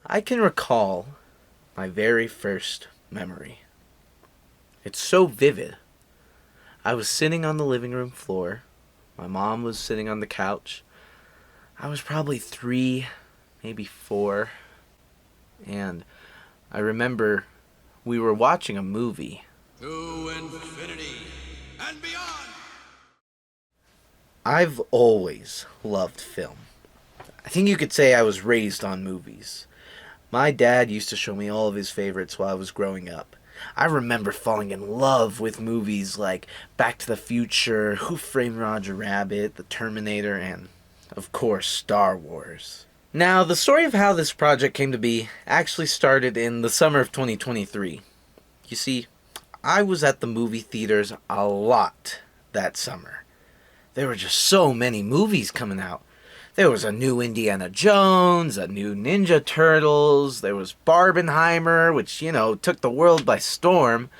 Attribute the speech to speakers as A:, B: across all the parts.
A: I can recall my very first memory. It's so vivid. I was sitting on the living room floor. My mom was sitting on the couch. I was probably 3, maybe 4. And I remember we were watching a movie.
B: To infinity and beyond!
A: I've always loved film. I think you could say I was raised on movies. My dad used to show me all of his favorites while I was growing up. I remember falling in love with movies like Back to the Future, Who Framed Roger Rabbit, The Terminator, and, of course, Star Wars. Now, the story of how this project came to be actually started in the summer of 2023. You see, I was at the movie theaters a lot that summer. There were just so many movies coming out. There was a new Indiana Jones, a new Ninja Turtles, there was Barbenheimer, which, took the world by storm,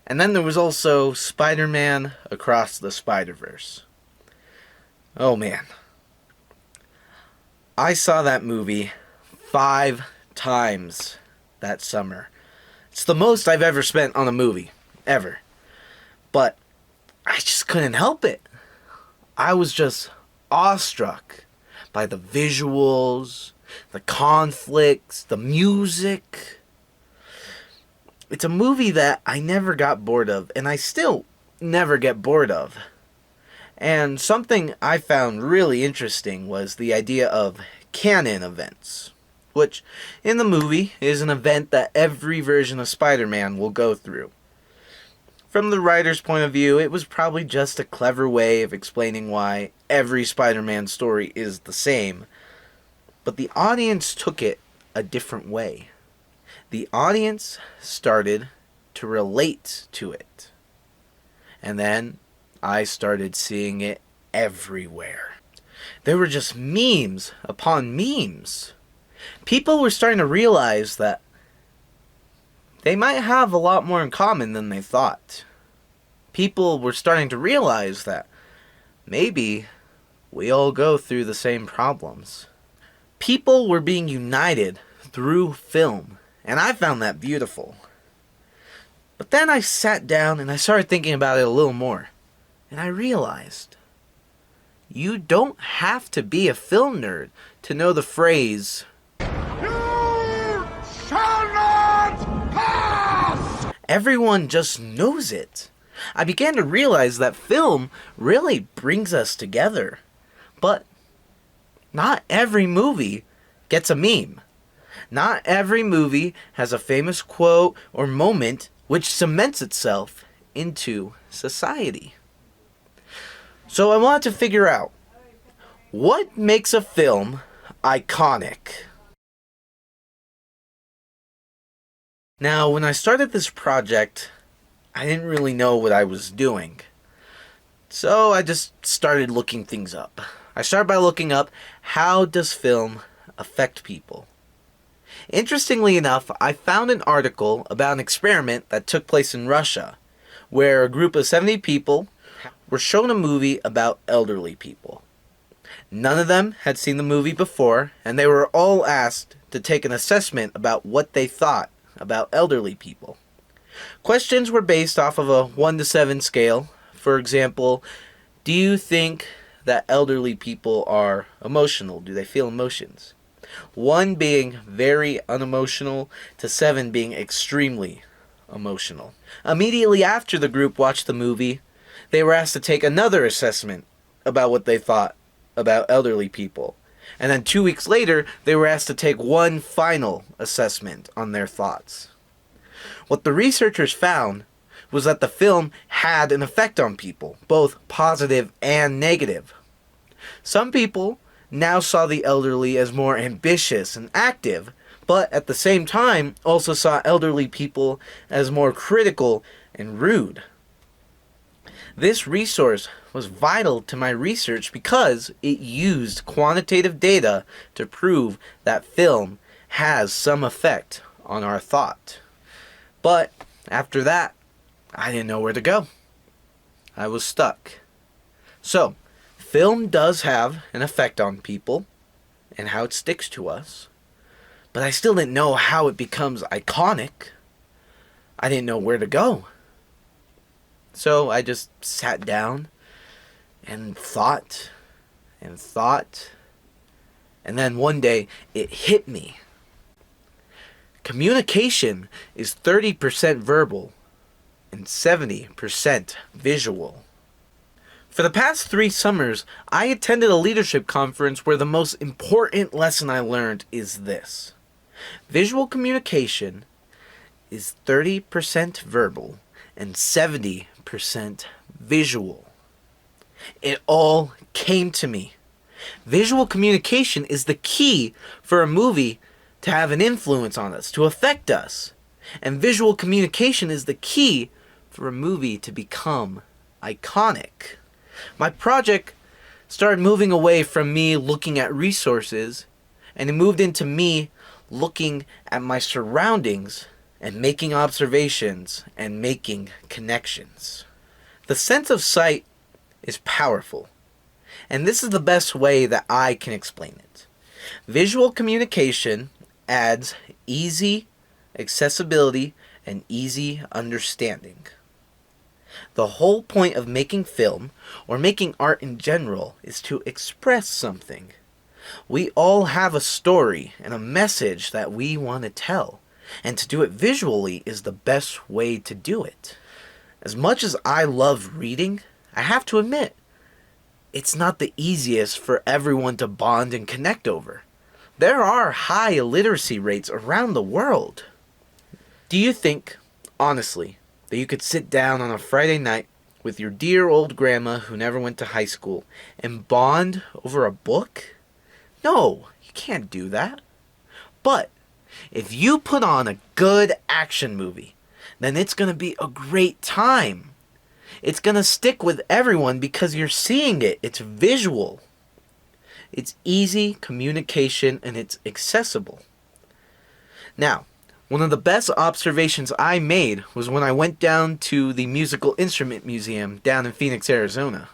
A: and then there was also Spider-Man Across the Spider-Verse. Oh man. I saw that movie 5 times that summer. It's the most I've ever spent on a movie, ever. But I just couldn't help it. I was just awestruck by the visuals, the conflicts, the music. It's a movie that I never got bored of, and I still never get bored of. And something I found really interesting was the idea of Canon events, which in the movie is an event that every version of Spider-Man will go through. From the writer's point of view, it was probably just a clever way of explaining why every Spider-Man story is the same, but the audience took it a different way. The audience started to relate to it. And then I started seeing it everywhere. There were just memes upon memes. People were starting to realize that they might have a lot more in common than they thought. People were starting to realize that maybe we all go through the same problems. People were being united through film, and I found that beautiful. But then I sat down and I started thinking about it a little more, and I realized you don't have to be a film nerd to know the phrase, "You shall not pass!" Everyone just knows it. I began to realize that film really brings us together. But not every movie gets a meme. Not every movie has a famous quote or moment which cements itself into society. So I wanted to figure out, what makes a film iconic? Now, when I started this project, I didn't really know what I was doing. So I just started looking things up. I started by looking up, how does film affect people? Interestingly enough, I found an article about an experiment that took place in Russia, where a group of 70 people were shown a movie about elderly people. None of them had seen the movie before, and they were all asked to take an assessment about what they thought about elderly people. Questions were based off of a 1 to 7 scale. For example, do you think that elderly people are emotional? Do they feel emotions? 1 being very unemotional to 7 being extremely emotional. Immediately after the group watched the movie, they were asked to take another assessment about what they thought about elderly people. And then 2 weeks later, they were asked to take one final assessment on their thoughts. What the researchers found was that the film had an effect on people, both positive and negative. Some people now saw the elderly as more ambitious and active, but at the same time also saw elderly people as more critical and rude. This resource was vital to my research because it used quantitative data to prove that film has some effect on our thought. But after that, I didn't know where to go. I was stuck. So, film does have an effect on people and how it sticks to us. But I still didn't know how it becomes iconic. I didn't know where to go. So I just sat down and thought and thought. And then one day it hit me. Communication is 30% verbal and 70% visual. For the past 3 summers, I attended a leadership conference where the most important lesson I learned is this. Visual communication is 30% verbal and 70% visual. It all came to me. Visual communication is the key for a movie to have an influence on us, to affect us. And visual communication is the key for a movie to become iconic. My project started moving away from me looking at resources, and it moved into me looking at my surroundings and making observations and making connections. The sense of sight is powerful, and this is the best way that I can explain it. Visual communication adds easy accessibility and easy understanding. The whole point of making film, or making art in general, is to express something. We all have a story and a message that we want to tell, and to do it visually is the best way to do it. As much as I love reading, I have to admit, it's not the easiest for everyone to bond and connect over. There are high illiteracy rates around the world. Do you think, honestly, that you could sit down on a Friday night with your dear old grandma who never went to high school and bond over a book? No, you can't do that. But if you put on a good action movie, then it's going to be a great time. It's going to stick with everyone because you're seeing it. It's visual. It's easy communication and it's accessible. Now, one of the best observations I made was when I went down to the Musical Instrument Museum down in Phoenix, Arizona.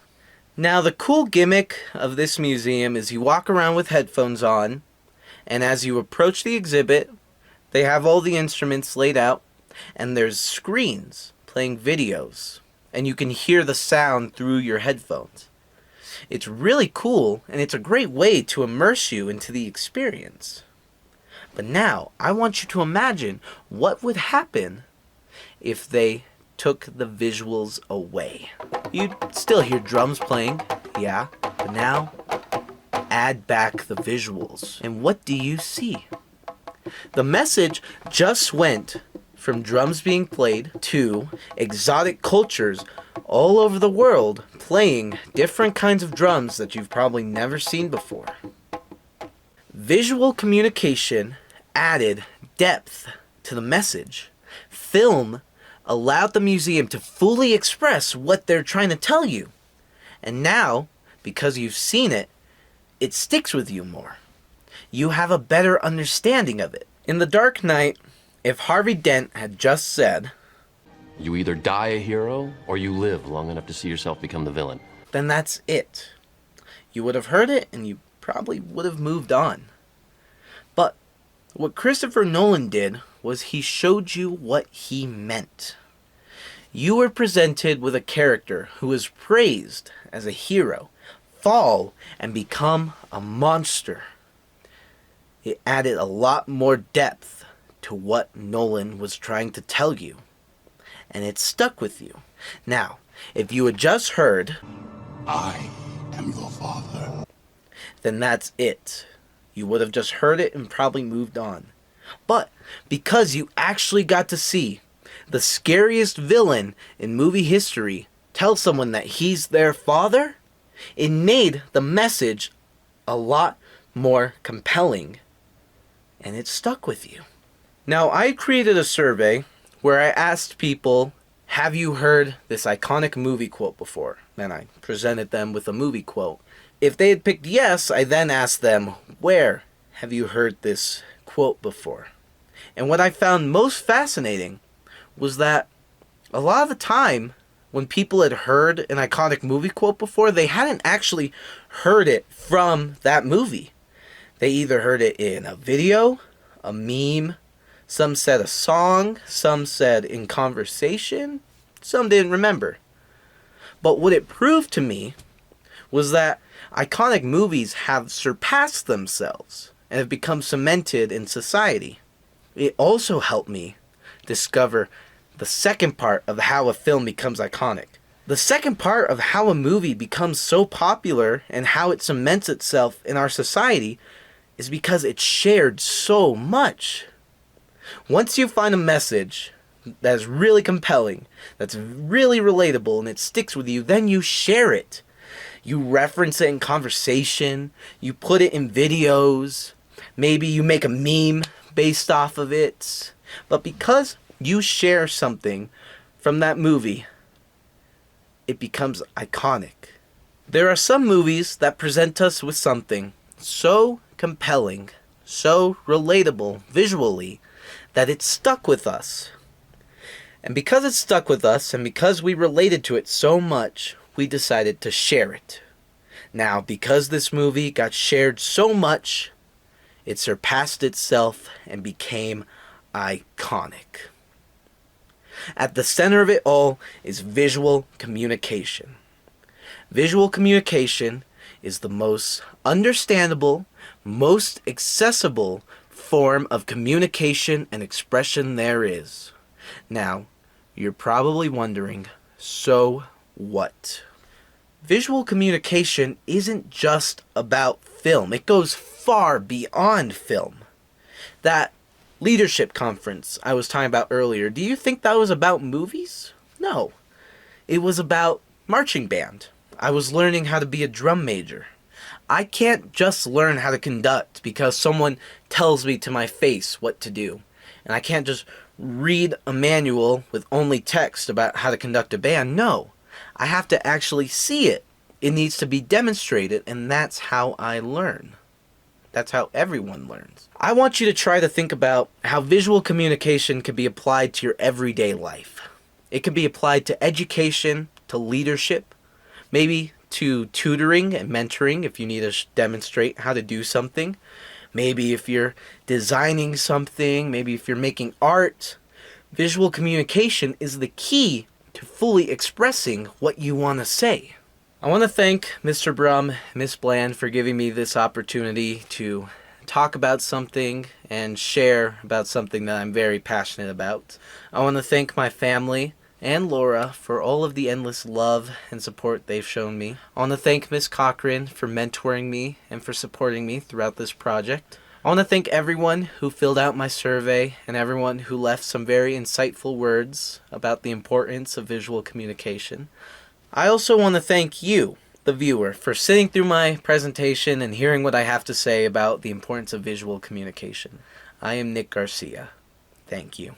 A: Now, the cool gimmick of this museum is you walk around with headphones on, and as you approach the exhibit, they have all the instruments laid out, and there's screens playing videos, and you can hear the sound through your headphones. It's really cool, and it's a great way to immerse you into the experience. But now, I want you to imagine what would happen if they took the visuals away. You'd still hear drums playing, yeah, but now, add back the visuals. And what do you see? The message just went from drums being played to exotic cultures all over the world playing different kinds of drums that you've probably never seen before. Visual communication added depth to the message. Film allowed the museum to fully express what they're trying to tell you. And now, because you've seen it, it sticks with you more. You have a better understanding of it. In The Dark Knight, if Harvey Dent had just said,
C: "You either die a hero, or you live long enough to see yourself become the villain,"
A: then that's it. You would have heard it and you probably would have moved on. But what Christopher Nolan did was he showed you what he meant. You were presented with a character who is praised as a hero, fall and become a monster. It added a lot more depth to what Nolan was trying to tell you, and it stuck with you. Now, if you had just heard,
B: I am your father,
A: then that's it. You would have just heard it and probably moved on. But because you actually got to see the scariest villain in movie history tell someone that he's their father, it made the message a lot more compelling, and it stuck with you. Now, I created a survey where I asked people, have you heard this iconic movie quote before? Then I presented them with a movie quote. If they had picked yes, I then asked them, where have you heard this quote before? And what I found most fascinating was that a lot of the time, when people had heard an iconic movie quote before, they hadn't actually heard it from that movie. They either heard it in a video, a meme, some said a song, some said in conversation, some didn't remember. But what it proved to me was that iconic movies have surpassed themselves and have become cemented in society. It also helped me discover the second part of how a film becomes iconic. The second part of how a movie becomes so popular and how it cements itself in our society is because it's shared so much. Once you find a message that's really compelling, that's really relatable, and it sticks with you, then you share it. You reference it in conversation, you put it in videos, maybe you make a meme based off of it. But because you share something from that movie, it becomes iconic. There are some movies that present us with something so compelling, so relatable visually, that it stuck with us. And because it stuck with us, and because we related to it so much, we decided to share it. Now, because this movie got shared so much, it surpassed itself and became iconic. At the center of it all is visual communication. Visual communication is the most understandable, most accessible form of communication and expression there is. Now, you're probably wondering, so what? Visual communication isn't just about film. It goes far beyond film. That leadership conference I was talking about earlier, do you think that was about movies? No. It was about marching band. I was learning how to be a drum major. I can't just learn how to conduct because someone tells me to my face what to do. And I can't just read a manual with only text about how to conduct a band. No. I have to actually see it. It needs to be demonstrated, and that's how I learn. That's how everyone learns. I want you to try to think about how visual communication can be applied to your everyday life. It can be applied to education, to leadership, maybe to tutoring and mentoring if you need to demonstrate how to do something. Maybe if you're designing something, maybe if you're making art. Visual communication is the key to fully expressing what you want to say. I want to thank Mr. Brum, Miss Bland for giving me this opportunity to talk about something and share about something that I'm very passionate about. I want to thank my family and Laura for all of the endless love and support they've shown me. I want to thank Miss Cochran for mentoring me and for supporting me throughout this project. I want to thank everyone who filled out my survey and everyone who left some very insightful words about the importance of visual communication. I also want to thank you, the viewer, for sitting through my presentation and hearing what I have to say about the importance of visual communication. I am Nick Garcia. Thank you.